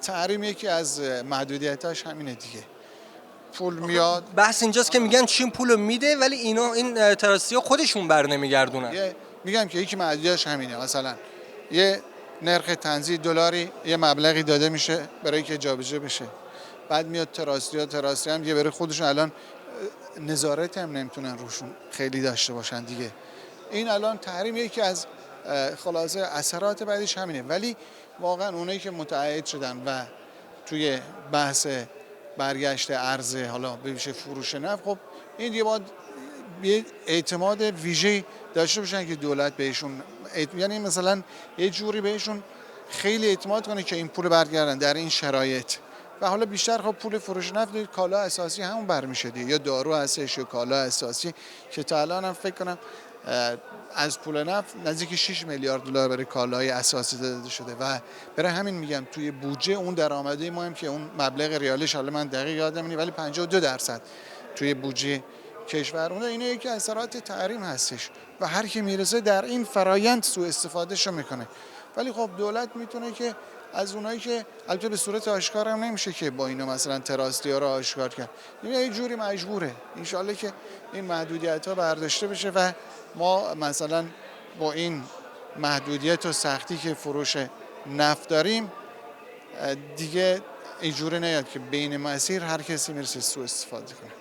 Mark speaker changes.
Speaker 1: تحریم یکی از محدودیتاش همینه دیگه. پول میاد،
Speaker 2: بحث اینجاست که میگن چین پولو میده ولی این تراستی‌ها خودشون بر نمیگردونن.
Speaker 1: میگم که یکی محدودیتش همینه. مثلا یه نرخ تنزیل دلاری یه مبلغی داده میشه برای که جابجا بشه، بعد میاد تراستی هم دیگه برای خودشون الان نظارت هم نمیتونن روشون خیلی داشته باشن دیگه. این الان تحریم یکی از خلاصه اثرات بعدش همینه. ولی واقعا اونایی که متعهد شدن و توی بحث برگشت ارز حالا بشه فروش نفت، خب این دیگه باید یه اعتماد ویژه داشته باشن که دولت بهشون یعنی مثلا یه جوری بهشون خیلی اعتماد کنه که این پول برگردن در این شرایط. و حالا بیشتر خب پول فروش نفت کالا اساسی همون برمیشه دیگه، یا دارو هستش یا کالا اساسی که تا الان هم فکر کنم از پول نفت نزدیک 6 میلیارد دلار برای کالای اساسی داده شده. و برای همین میگم توی بودجه اون درآمده ما هم که اون مبلغ ریالش حالا من دقیق یادم نیست ولی 52% توی بودجه کشور اون، اینه یکی از اثرات تحریم هستش و هر کی میرسه در این فرایند سوء استفادهشو میکنه. ولی خب دولت میتونه که از اونایی که البته به صورت آشکار هم نمیشه که با اینا مثلا تراستی‌ها رو آشکار کرد، یه جوری مجبوره ان شاءالله که این محدودیت‌ها برداشته بشه و ما مثلا با این محدودیت و سختی که فروش نفت داریم دیگه اینجوری نیاد که بین مسیر هر کسی میرسه سوء استفاده کنه.